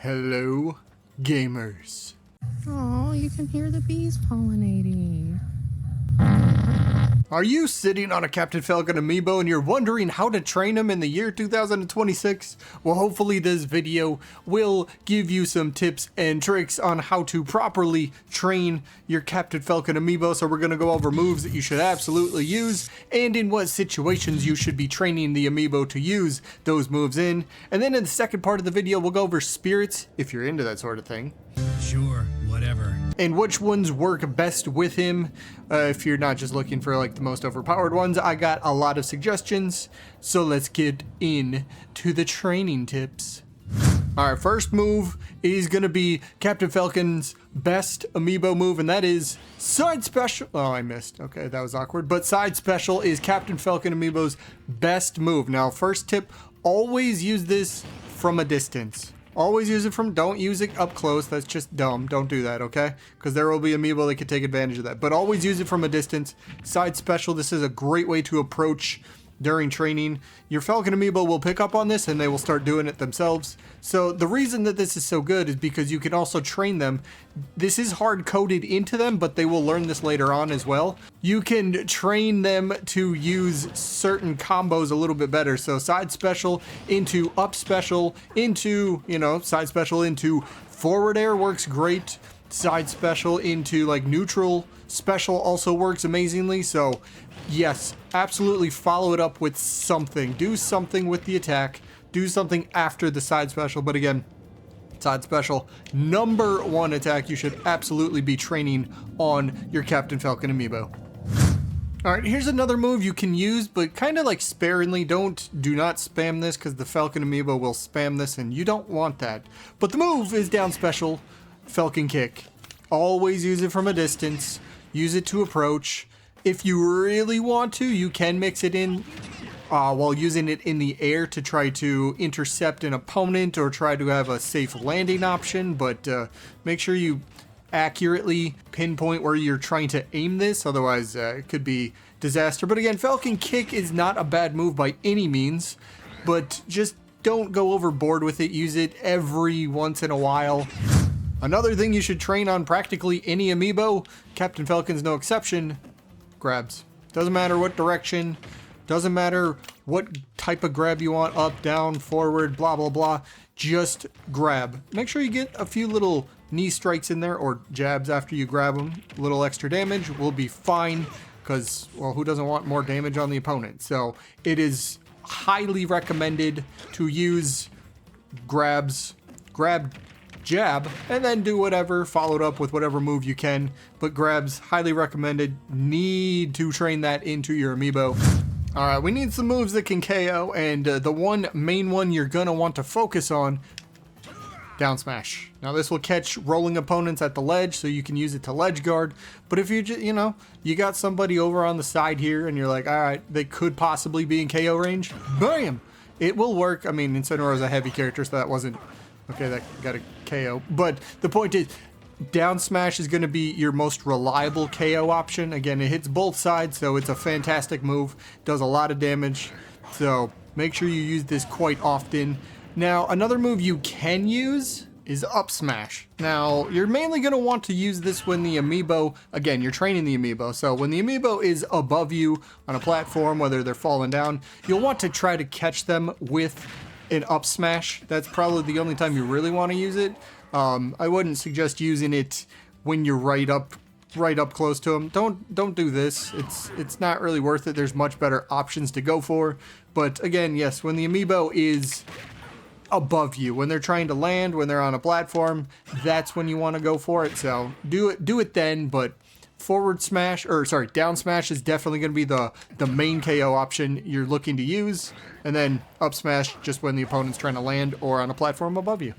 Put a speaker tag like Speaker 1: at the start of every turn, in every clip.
Speaker 1: Hello, gamers.
Speaker 2: Oh, you can hear the bees pollinating.
Speaker 1: Are you sitting on a Captain Falcon Amiibo and you're wondering how to train him in the year 2026? Well, hopefully this video will give you some tips and tricks on how to properly train your Captain Falcon Amiibo. So we're going to go over moves that you should absolutely use and in what situations you should be training the Amiibo to use those moves in. And then in the second part of the video, we'll go over spirits, if you're into that sort of thing.
Speaker 3: Sure, whatever.
Speaker 1: And which ones work best with him. If you're not just looking for like the most overpowered ones, I got a lot of suggestions. So let's get into the training tips. Alright, first move is going to be Captain Falcon's best Amiibo move, and that is Side Special. Oh, I missed. Okay, that was awkward. But Side Special is Captain Falcon Amiibo's best move. Now, first tip, always use this from a distance. Always use it from, don't use it up close. That's just dumb. Don't do that, okay? Because there will be Amiibo that can take advantage of that. But always use it from a distance. Side Special, this is a great way to approach during training. Your Falcon Amiibo will pick up on this and they will start doing it themselves. So the reason that this is so good is because you can also train them. This is hard coded into them, but they will learn this later on as well. You can train them to use certain combos a little bit better. So side special into up special into, side special into forward air works great. Side special into like neutral special also works amazingly. So yes, absolutely follow it up with something. Do something with the attack. Do something after the side special. But again, side special, number one attack you should absolutely be training on your Captain Falcon Amiibo. Alright, here's another move you can use, but kind of like sparingly. Do not spam this because the Falcon Amiibo will spam this and you don't want that. But the move is down special, Falcon Kick. Always use it from a distance. Use it to approach. If you really want to, you can mix it in while using it in the air to try to intercept an opponent or try to have a safe landing option, but make sure you accurately pinpoint where you're trying to aim this, otherwise it could be disaster. But again, Falcon Kick is not a bad move by any means, but just don't go overboard with it. Use it every once in a while. Another thing you should train on practically any Amiibo, Captain Falcon's no exception, grabs. Doesn't matter what direction, doesn't matter what type of grab you want, up, down, forward, blah, blah, blah. Just grab. Make sure you get a few little knee strikes in there or jabs after you grab them. A little extra damage will be fine because, well, who doesn't want more damage on the opponent? So it is highly recommended to use grabs, jab, and then do whatever, followed up with whatever move you can, but grabs, highly recommended. Need to train that into your Amiibo. Alright, we need some moves that can KO, and the one main one you're gonna want to focus on, down smash. Now this will catch rolling opponents at the ledge, so you can use it to ledge guard, but if you just, you got somebody over on the side here, and you're like, alright, they could possibly be in KO range, bam! It will work. I mean, Incineroar is a heavy character, so that wasn't, okay, that got a KO. But the point is, down smash is going to be your most reliable KO option. Again, it hits both sides, so it's a fantastic move. Does a lot of damage, so make sure you use this quite often. Now, another move you can use is up smash. Now, you're mainly going to want to use this when the Amiibo, again, you're training the Amiibo, so when the Amiibo is above you on a platform, whether they're falling down, you'll want to try to catch them with an up smash. That's probably the only time you really want to use it. I wouldn't suggest using it when you're right up close to them. Don't do this. It's not really worth it. There's much better options to go for. But again, yes, when the Amiibo is above you, when they're trying to land, when they're on a platform, that's when you want to go for it. So do it then, but down smash is definitely going to be the main KO option you're looking to use, and then up smash just when the opponent's trying to land or on a platform above you.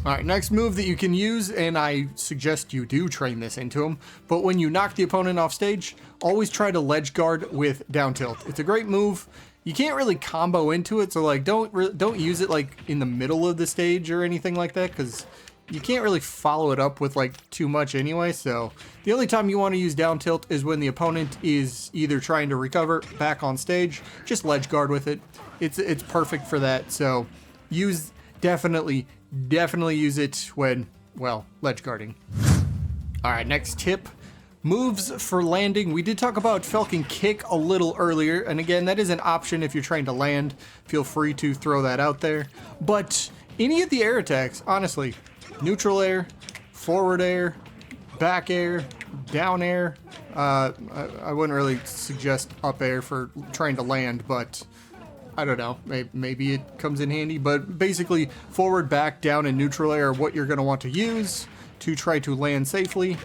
Speaker 1: Alright, next move that you can use, and I suggest you do train this into them, but when you knock the opponent off stage, always try to ledge guard with down tilt. It's a great move. You can't really combo into it, so like don't use it like in the middle of the stage or anything like that, because you can't really follow it up with like too much anyway. So the only time you want to use down tilt is when the opponent is either trying to recover back on stage. Just ledge guard with it. It's perfect for that. So definitely definitely use it when, well, ledge guarding. All right, next tip. Moves for landing. We did talk about Falcon Kick a little earlier, and again, that is an option if you're trying to land. Feel free to throw that out there. But any of the air attacks, honestly, neutral air, forward air, back air, down air. I wouldn't really suggest up air for trying to land, but I don't know. Maybe it comes in handy. But basically, forward, back, down, and neutral air are what you're going to want to use to try to land safely.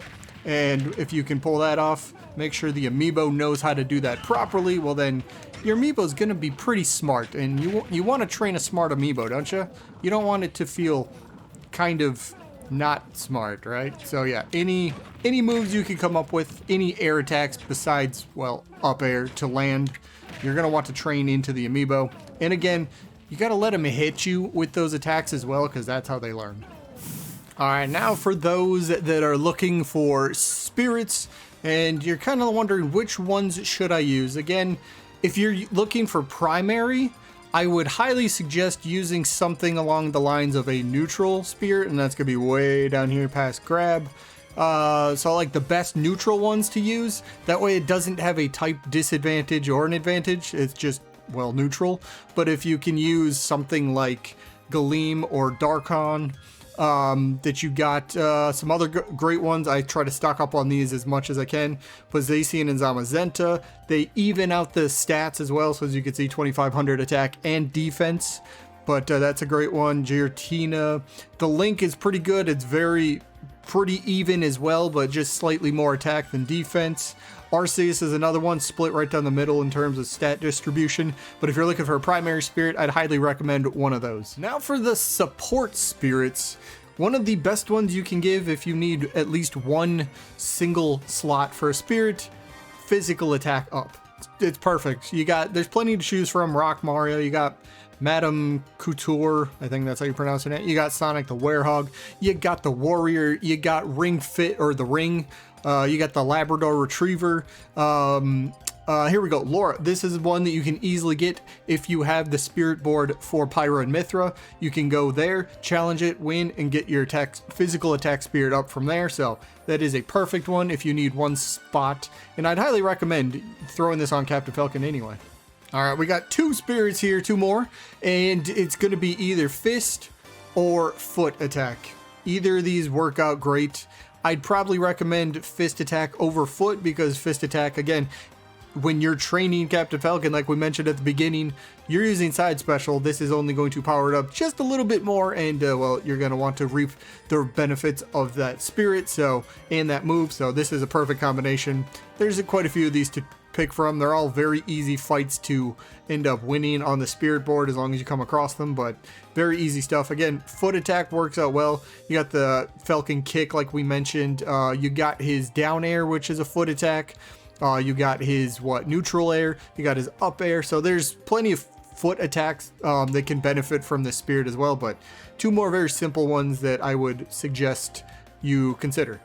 Speaker 1: And if you can pull that off, make sure the amiibo knows how to do that properly. Well, then your amiibo is going to be pretty smart, and you want to train a smart amiibo, don't you? You don't want it to feel kind of not smart, right? So yeah, any moves you can come up with, any air attacks besides, well, up air to land, you're going to want to train into the amiibo. And again, you got to let them hit you with those attacks as well, because that's how they learn. All right, now for those that are looking for spirits and you're kind of wondering which ones should I use. Again, if you're looking for primary, I would highly suggest using something along the lines of a neutral spirit, and that's gonna be way down here past grab. So like the best neutral ones to use. That way it doesn't have a type disadvantage or an advantage. It's just, well, neutral. But if you can use something like Galeem or Darkon, that you got some other great ones. I try to stock up on these as much as I can. Posacian and Zamazenta, they even out the stats as well, so as you can see, 2500 attack and defense, but that's a great one. Giratina, the Link is pretty good. It's pretty even as well, but just slightly more attack than defense. Arceus is another one, split right down the middle in terms of stat distribution, but if you're looking for a primary spirit, I'd highly recommend one of those. Now for the support spirits, one of the best ones you can give if you need at least one single slot for a spirit, physical attack up. It's perfect. There's plenty to choose from. Rock Mario, you got Madame Couture, I think that's how you pronounce it. You got Sonic the Werehog, you got the Warrior, you got Ring Fit, or the Ring, you got the Labrador Retriever. Here we go, Laura. This is one that you can easily get if you have the spirit board for Pyra and Mithra. You can go there, challenge it, win, and get your physical attack spirit up from there. So that is a perfect one if you need one spot. And I'd highly recommend throwing this on Captain Falcon anyway. All right, we got two spirits here, two more, and it's going to be either fist or foot attack. Either of these work out great. I'd probably recommend fist attack over foot because fist attack, again, when you're training Captain Falcon, like we mentioned at the beginning, you're using side special. This is only going to power it up just a little bit more, and well, you're going to want to reap the benefits of that spirit, so, and that move. So this is a perfect combination. There's quite a few of these to pick from. They're all very easy fights to end up winning on the spirit board as long as you come across them, but very easy stuff. Again, foot attack works out well. You got the Falcon Kick like we mentioned. You got his down air, which is a foot attack. You got his neutral air, you got his up air, so there's plenty of foot attacks that can benefit from the spirit as well, but two more very simple ones that I would suggest you consider.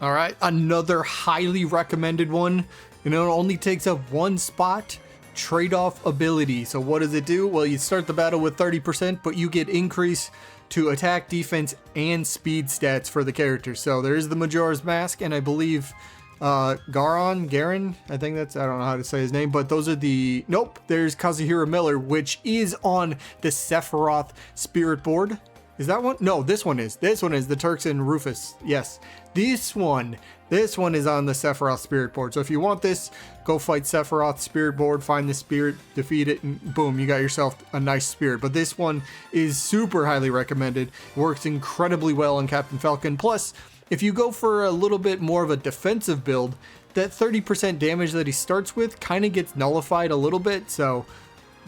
Speaker 1: All right, another highly recommended one, and it only takes up one spot, trade-off ability. So what does it do? Well, you start the battle with 30%, but you get increase to attack, defense, and speed stats for the character. So there is the Majora's Mask, and I believe Garon, I think that's, I don't know how to say his name, but those are there's Kazuhira Miller, which is on the Sephiroth spirit board. Is that one? No, this one is the Turks and Rufus. Yes, this one is on the Sephiroth spirit board. So if you want this, go fight Sephiroth spirit board, find the spirit, defeat it, and boom, you got yourself a nice spirit. But this one is super highly recommended. Works incredibly well on Captain Falcon. Plus, if you go for a little bit more of a defensive build, that 30% damage that he starts with kind of gets nullified a little bit, so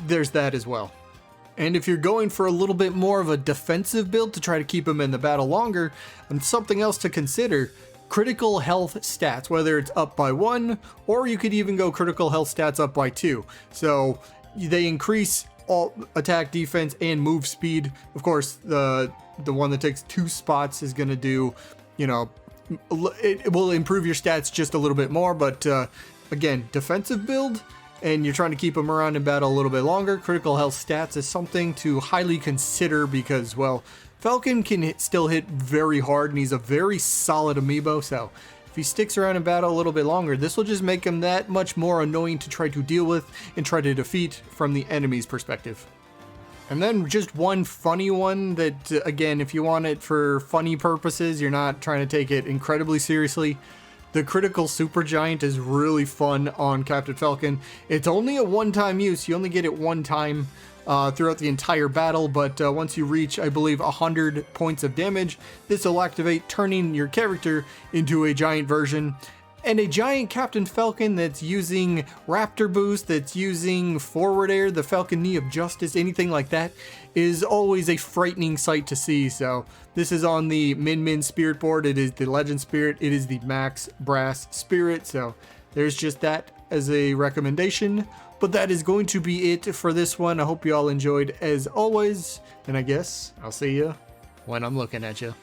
Speaker 1: there's that as well. And if you're going for a little bit more of a defensive build to try to keep him in the battle longer, and something else to consider, critical health stats, whether it's up by 1, or you could even go critical health stats up by 2. So they increase all attack, defense, and move speed. Of course, the one that takes 2 spots is going to do, it will improve your stats just a little bit more, but again, defensive build, and you're trying to keep him around in battle a little bit longer, critical health stats is something to highly consider because, well, Falcon can still hit very hard, and he's a very solid amiibo, so if he sticks around in battle a little bit longer, this will just make him that much more annoying to try to deal with and try to defeat from the enemy's perspective. And then just one funny one that, again, if you want it for funny purposes, you're not trying to take it incredibly seriously. The critical supergiant is really fun on Captain Falcon. It's only a one-time use. You only get it one time throughout the entire battle, but once you reach, I believe, 100 points of damage, this will activate, turning your character into a giant version. And a giant Captain Falcon that's using Raptor Boost, that's using Forward Air, the Falcon Knee of Justice, anything like that, is always a frightening sight to see. So this is on the Min Spirit board. It is the Legend Spirit. It is the Max Brass Spirit. So there's just that as a recommendation. But that is going to be it for this one. I hope you all enjoyed as always. And I guess I'll see you when I'm looking at you.